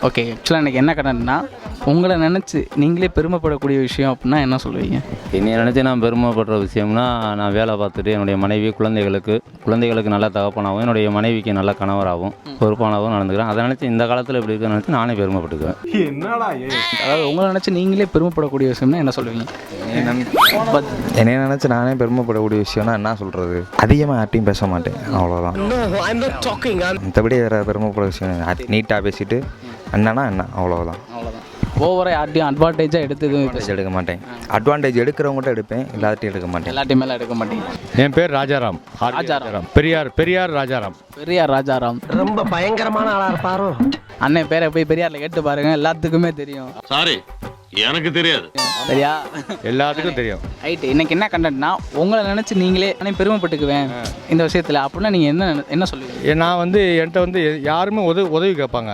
Okay, ஆக்சுவலாக எனக்கு என்ன கண்டென்ட்னா, உங்களை நினச்சி நீங்களே பெருமைப்படக்கூடிய விஷயம் அப்படின்னா என்ன சொல்லுவீங்க? என்னை நினச்சி நான் பெருமைப்படுற விஷயம்னா, நான் வேலை பார்த்துட்டு என்னுடைய மனைவி குழந்தைகளுக்கு நல்ல தகப்பனாகவும், என்னுடைய மனைவிக்கு நல்ல கணவராகவும் பொறுப்பானாகவும் நடந்துக்கிறேன். அதை நினச்சி இந்த காலத்தில் இப்படி இருக்க நினச்சி நானே பெருமைப்பட்டுக்குவேன். என்னடா அதாவது உங்களை நினச்சி நீங்களே பெருமைப்படக்கூடிய விஷயம்னா என்ன சொல்லுவீங்க? என்னை நினச்சி நானே பெருமைப்படக்கூடிய விஷயம்னா என்ன சொல்கிறது, அதிகமாக யார்ட்டையும் பேச மாட்டேன், அவ்வளோதான். மற்றபடி வேறு பெருமைப்பட விஷயம் நீட்டாக பேசிட்டு என்னன்னா என்ன, அவ்வளோதான். ஓவராக யார்ட்டையும் அட்வான்டேஜாக எடுக்க மாட்டேன். அட்வான்டேஜ் எடுக்கிறவங்கள்ட்ட எடுப்பேன், எல்லாத்தையும் எடுக்க மாட்டேன். எல்லாத்தையும் மேலே எடுக்க மாட்டேன். என் பேர் ராஜாராம். பெரியார் ராஜாராம். ரொம்ப பயங்கரமான ஆளா இருப்பாரோ. அண்ணன் பேரை போய் பெரியாரில் கேட்டு பாருங்க, எல்லாத்துக்குமே தெரியும். சாரி, எனக்கு தெரியாது. சரியா? எல்லாத்துக்கும் தெரியும். ரைட்டு. இன்னைக்கு என்ன கண்டென்ட்னா, உங்களை நினச்சி நீங்களே பெருமைப்பட்டுக்குவேன் இந்த விஷயத்தில் அப்படின்னா நீங்கள் என்ன சொல்லுவீங்க? நான் என்கிட்ட யாருமே உதவி கேட்பாங்க.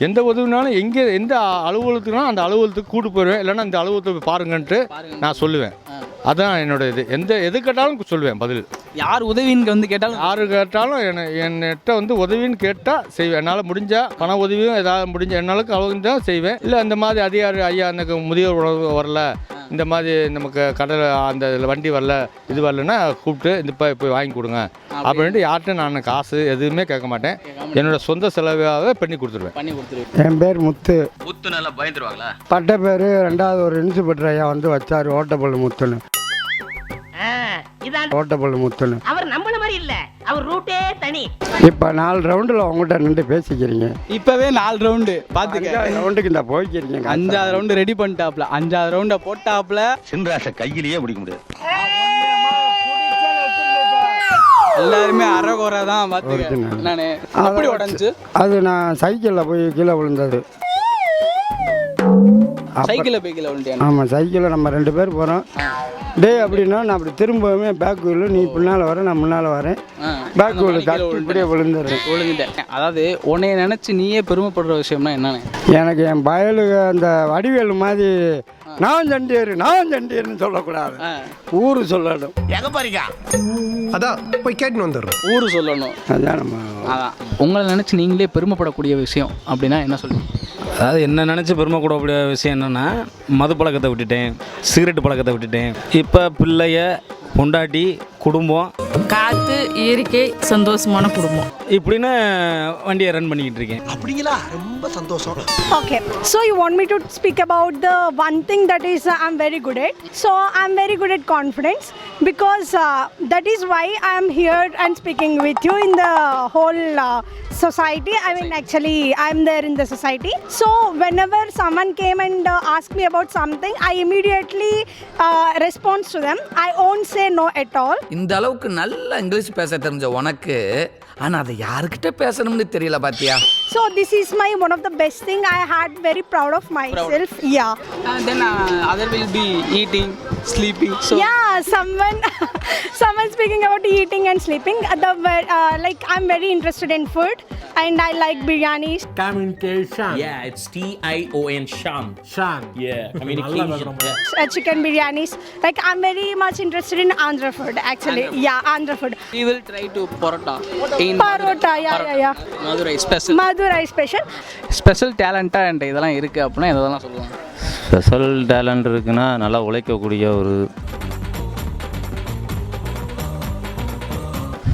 எந்த உதவினாலும் எந்த அலுவலகத்துக்குனாலும் அந்த அலுவலகத்துக்கு கூட்டு போயிடுவேன், இல்லைன்னா இந்த அலுவலகத்தை பாருங்கன்ட்டு நான் சொல்லுவேன். அதான் என்னோட எது கேட்டாலும் சொல்லுவேன் பதில். யார் உதவின்னு கேட்டாலும் யாரு கேட்டாலும் என்கிட்ட உதவின்னு கேட்டால் செய்வேன். என்னால் முடிஞ்சா பண உதவியும் ஏதாவது முடிஞ்ச என்னாலுக்கு அளவுக்கு தான் செய்வேன். இல்லை அந்த மாதிரி அதிகாரி ஐயா எனக்கு முதியோர் உணவு வரல, இந்த மாதிரி நமக்கு கடலை அந்த வண்டி வரல, இது வரலன்னா கூப்பிட்டு இந்த போய் வாங்கி கொடுங்க அப்படின்ட்டு யார்கிட்ட நான் காசு எதுவுமே கேட்க மாட்டேன். என்னோட சொந்த செலவாகவே பண்ணி கொடுத்துருவேன். என் பேர் முத்து. நல்லா பயந்துருவாங்களா? பட்ட பேர் 2வது ஒரு இன்ஸ்பெக்டர் ஐயா வச்சார், ஓட்டப்பள்ளி முத்துன்னு. ஓட்டப்பள்ளி முத்துன்னு அவர் நம்மள மாதிரி இல்ல, அவர் ரூட்டே தனி. இப்போ 4 ரவுண்டில் உங்கள்கிட்ட நின்று பேசிக்கிறீங்க. இப்போவே 4 ரவுண்டு பார்த்துக்க. ரவுண்டுக்கு இந்த போய்க்கிறீங்க. 5வது ரவுண்டு ரெடி பண்ணிட்டாப்ல, 5வது ரவுண்டை போட்டாப்ல. சின்ராச கையிலேயே முடிக்க முடியாது. எல்லாருமே அறகுறை தான் பார்த்துக்க. நானே அப்படி உடஞ்சி அது நான் சைக்கிளில் போய் கீழே விழுந்தது. சைக்கிளில் போய் கீழே விழுந்தேன். ஆமாம், சைக்கிளில் நம்ம 2 பேர் போகிறோம். அப்படின்னா நான் அப்படி திரும்பவுமே பேக் வீலு, நீ பின்னால் வர, நான் முன்னால் வரேன். பேக் வீலு இப்படியே விழுந்துட்டேன். அதாவது உன்னைய நினச்சி நீயே பெருமைப்படுற விஷயம்னா என்னன்னு? எனக்கு என் பயலுக்கு அந்த வடிவேலு மாதிரி நான் சண்டியர்னு சொல்லக்கூடாது, ஊரு சொல்லணும். எங்க பாருங்க, அதான் போய் கேட்டுன்னு வந்துடுறோம். ஊரு சொல்லணும். அதான் நம்ம அதான் உங்களை நினச்சி நீங்களே பெருமைப்படக்கூடிய விஷயம் அப்படின்னா என்ன சொல்லுங்க? அதாவது என்ன நினச்சி பெருமைக்கூடக்கூடிய விஷயம் என்னென்னா, மது பழக்கத்தை விட்டுட்டேன், சிகரெட்டு பழக்கத்தை விட்டுட்டேன். இப்போ பிள்ளைய, பொண்டாட்டி, குடும்பம், காற்று, இயற்கை, சந்தோஷமான குடும்பம் இப்படின்னு வண்டியை ரன் பண்ணிக்கிட்டு இருக்கேன். அப்படிங்களா? ரொம்ப சந்தோஷம். Okay, so you want me to speak about the one thing that is I'm very good at. So I'm very good at confidence because that is why I am here and speaking with you in the whole society. I mean, actually I'm there in the society. So whenever someone came and asked me about something, I immediately respond to them. I won't say no at all. இந்த அளவுக்கு நல்ல English பேச தெரிஞ்ச உனக்கு ஆனா அதை யார்கிட்ட பேசணும்னு தெரியல பாத்தியா. So this is my one of the best thing. I had very proud of myself. Yeah. Then other will be eating, sleeping. So yeah, someone speaking about eating and sleeping. Like I'm very interested in food and I like biryanis. Communication. Yeah, it's TION Shan. Yeah, communication. Chicken biryanis. Like I'm very much interested in Andhra food actually. Yeah, Andhra food. we will try to parota. Parota, yeah. Madurai special. Special டேலண்ட்டாக என்கிட்ட இதெல்லாம் இருக்குது அப்படின்னா இதெல்லாம் சொல்லுவாங்க. Special talent இருக்குன்னா நல்லா உழைக்கக்கூடிய ஒரு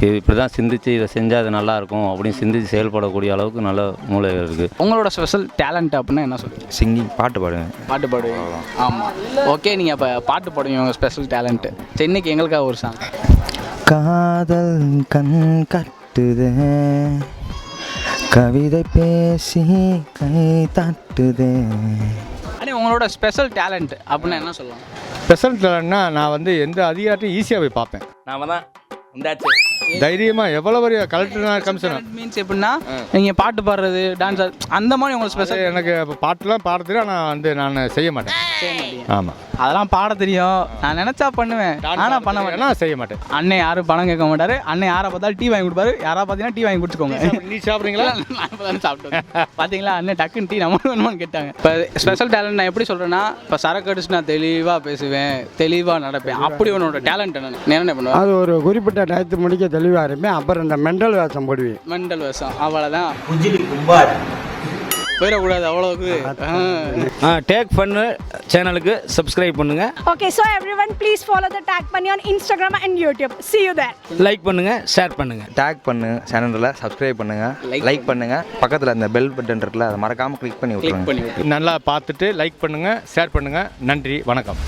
இப்படி தான் சிந்திச்சு இதை செஞ்சால் அது நல்லாயிருக்கும் அப்படின்னு சிந்திச்சு செயல்படக்கூடிய அளவுக்கு நல்ல மூளை இருக்குது. உங்களோட ஸ்பெஷல் டேலண்ட் அப்படின்னா என்ன சொல்லுவீங்க? சிங்கிங், பாட்டு பாடுவேன். பாட்டு பாடுவீங்க? ஆமாம். ஓகே, நீங்கள் அப்போ பாட்டு பாடுவீங்க, உங்கள் ஸ்பெஷல் டேலண்ட்டு. சென்னைக்கு எங்களுக்காக ஒரு சாங். காதல் கண் கட்டுதே, கவிதை பேசி கை தட்டுதே. அண்ணே, உங்களோட ஸ்பெஷல் டேலண்ட் அப்படின்னா என்ன சொல்லுவாங்க? ஸ்பெஷல் டேலண்ட்னா நான் எந்த அதிகாரியும் ஈஸியாக போய் பார்ப்பேன். நாம தான் உண்டாச்சு தைரியமாக எவ்வளோ பெரிய கலெக்டர் கமிஷனர் மீன்ஸ் எப்படின்னா நீங்கள் பாட்டு பாடுறது, டான்ஸ், அந்த மாதிரி உங்களுக்கு ஸ்பெஷல். எனக்கு பாட்டுலாம் பாட தெரியும், ஆனால் நான் செய்ய மாட்டேன். ஆமாம், அதெல்லாம் பாட தெரியும், நான் நினச்சா பண்ணுவேன், ஆனால் பண்ண மாட்டேன், நான் செய்ய மாட்டேன். அண்ணன் யாரும் பணம் கேட்க மாட்டார், அண்ணன் யாரை பார்த்தாலும் டீ வாங்கி கொடுப்பாரு, யாராவது பார்த்தீங்கன்னா டீ வாங்கி கொடுத்துக்கோங்க. நீ சாப்பிட்றீங்களா? நான் இப்போ தானே சாப்பிட்டேன். பார்த்தீங்களா, அண்ணன் டக்குன்னு டீ நம்ம வேணுமான்னு கேட்டாங்க. இப்போ ஸ்பெஷல் டேலண்ட் நான் எப்படி சொல்கிறேன்னா, இப்போ சரக்கு அடிச்சு நான் தெளிவாக பேசுவேன், தெளிவாக நடப்பேன். அப்படி உன்னோட டேலண்ட் என்ன பண்ணுவேன்? அது ஒரு குறிப்பிட்ட டயத்து முடிக்க தெளிவாக இருப்பேன். அப்புறம் இந்த மெண்டல் வேஷம் போடுவேன். மெண்டல் வேஷம், அவ்வளோதான். போயிடக்கூடாது அவ்வளோக்கு. டேக் பண்ணு சேனலுக்கு சப்ஸ்கிரைப் பண்ணுங்க, Okay, so everyone please follow the Tag Panni on Instagram and YouTube. See you there. Like பண்ணுங்க, ஷேர் பண்ணுங்க. டேக் பண்ணு சேனலில் சப்ஸ்கிரைப் பண்ணுங்கள், லைக் பண்ணுங்கள். பக்கத்தில் அந்த பெல் பட்டன் இருக்குல்ல அதை மறக்காமல் கிளிக் பண்ணி விட்ருங்க. நல்லா பார்த்துட்டு லைக் பண்ணுங்கள், ஷேர் பண்ணுங்கள். நன்றி, வணக்கம்.